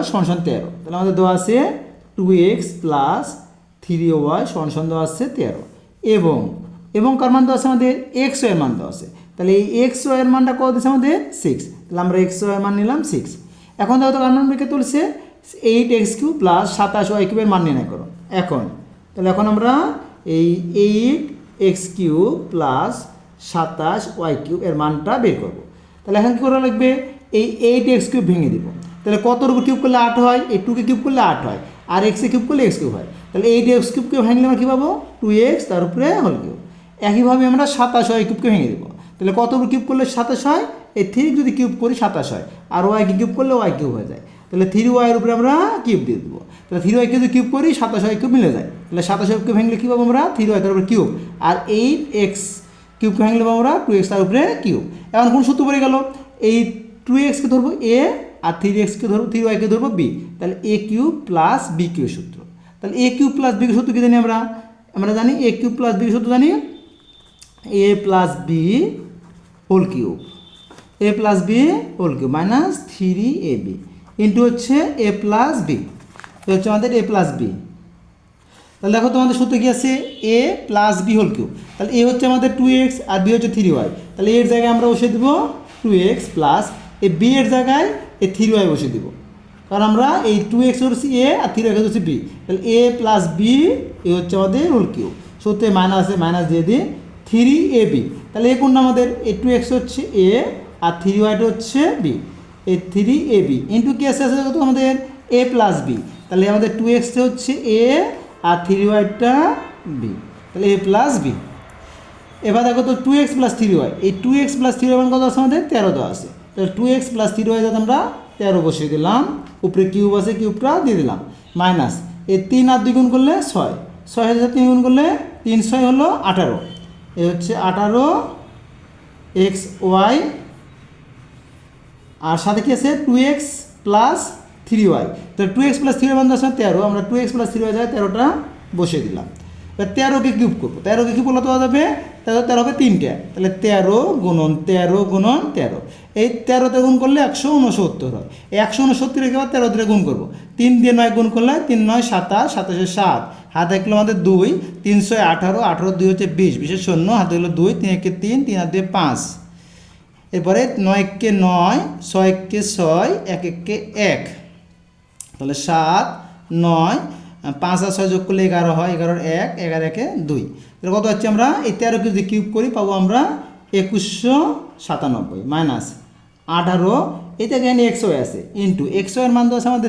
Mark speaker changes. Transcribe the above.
Speaker 1: 3y সমান 13। তাহলে আমাদের দেওয়া আছে 2x প্লাস 3y সমান দেওয়া আছে 13 এবং কার মান দেওয়া আছে আমাদের x এর মান দেওয়া আছে। তাহলে এই x এর মানটা কত দিচ্ছে আমাদের 6। তাহলে আমরা x এর মান নিলাম 6। এখন দেখো তো কার মান বের তুলছে 8x³ প্লাস 27y³ এর মান নির্ণয় করো। এখন আমরা এই 8x³ প্লাস 27y³ এর মানটা বের করব। তাহলে এখন কী করা লাগবে, এই 8x³ ভেঙে দিব। তাহলে কতর উপর কিউব করলে 8 হয়, এই 2কে কিউব করলে 8 হয়, আর x কিউব করলে x³ হয়। তাহলে 8x³ ভাঙলে আমরা কী পাবো 2x তার উপরে হোল কিউব। একইভাবে আমরা 27y³ ভেঙে দেবো। তাহলে কত উপর কিউব করলে 27 হয়, এই 3 যদি কিউব করি 27 হয়, আর y কিউব করলে y³ হয়ে যায়। তাহলে 3y এর উপরে আমরা কিউব দিয়ে দেবো। তাহলে 3y যদি কিউব করি 27y³ মিলে যায়। তাহলে 27y³ ভাঙলে কী পাবো আমরা 3y তার উপরে কিউব, আর 8x³ ভাঙলে পাবো আমরা 2x তার উপরে কিউব। এখন কোন সূত্র পড়ে গেল, এই 2xকে ধরবো a আর 3xকে ধরবো 3y-কে ধরবো b। তাহলে a³ প্লাস b³ সূত্র। তাহলে a³ প্লাস b সূত্র কি জানি আমরা জানি a³ প্লাস b সূত্র জানি a plus b whole cube, a plus b whole cube minus 3ab into হচ্ছে a প্লাস b, হচ্ছে আমাদের a প্লাস b। তাহলে দেখো তোমাদের সূত্র কি আছে a plus b whole cube. তাহলে a হচ্ছে আমাদের 2x আর b হচ্ছে 3y। তাহলে এর জায়গায় আমরা বসিয়ে দেবো 2x প্লাস এই b এর জায়গায় এই 3y বসিয়ে দেবো, কারণ আমরা এই 2x ধরছি a আর 3y ধরছি b। তাহলে a প্লাস b এ হচ্ছে আমাদের হোল কিউব। সূত্রে মাইনাস আছে, মাইনাস দিয়ে দিই 3ab। তাহলে এ কোনটা আমাদের এই 2x হচ্ছে a আর 3y হচ্ছে b, এই 3ab ইন্টু কি আছে কত আমাদের a প্লাস b। তাহলে আমাদের 2x হচ্ছে a আর 3yটা b, তাহলে a প্লাস b। এবার দেখো তো 2x প্লাস 3y, এই 2x প্লাস 3y মান কত আছে আমাদের 13 দেওয়া আছে। তাহলে 2x প্লাস 3y যাতে আমরা 13 বসিয়ে দিলাম, উপরে কিউব আছে কিউবটা দিয়ে দিলাম, মাইনাস এই 3 আর 2 গুণ করলে 6, 6 এর সাথে 3 গুণ করলে 3 6 হলো 18, এই হচ্ছে 18xy আর সাথে কি আছে 2x প্লাস 3y। তাহলে 2x প্লাস 3y মান আছে 13, আমরা 2x প্লাস 3y যায় 13টা বসিয়ে দিলাম। এবার 13কে কিউব করবো, 13কে কিউব করলে তো যাবে 13 হবে 3টা, তাহলে 13 গুণন 13 গুণন 13, এই 13তে গুণ করলে 169 হয়। এই 169 রেখে আবার 13 দিয়ে গুণ করবো, 3 দিয়ে 9 গুণ করলে 3 9 27, 27 7, হাতে একলো আমাদের 2, 3 6 18, 18 2 হচ্ছে 20, 20 শূন্য, হাতে হলো 2, 3 1 3, 3 আর 2 5, এরপরে 9 1 9, 6 1 6, 1 1 1, তাহলে 7 9, 5 আর 6 যোগ করলে 11 হয়, 11 1, 11 1 2। তাহলে কত হচ্ছে আমরা এই 13কে যদি কিউব করি পাবো আমরা 2197 মাইনাস 18, এটা এখানে xy আছে ইন্টু xy এর মান তো আছে আমাদের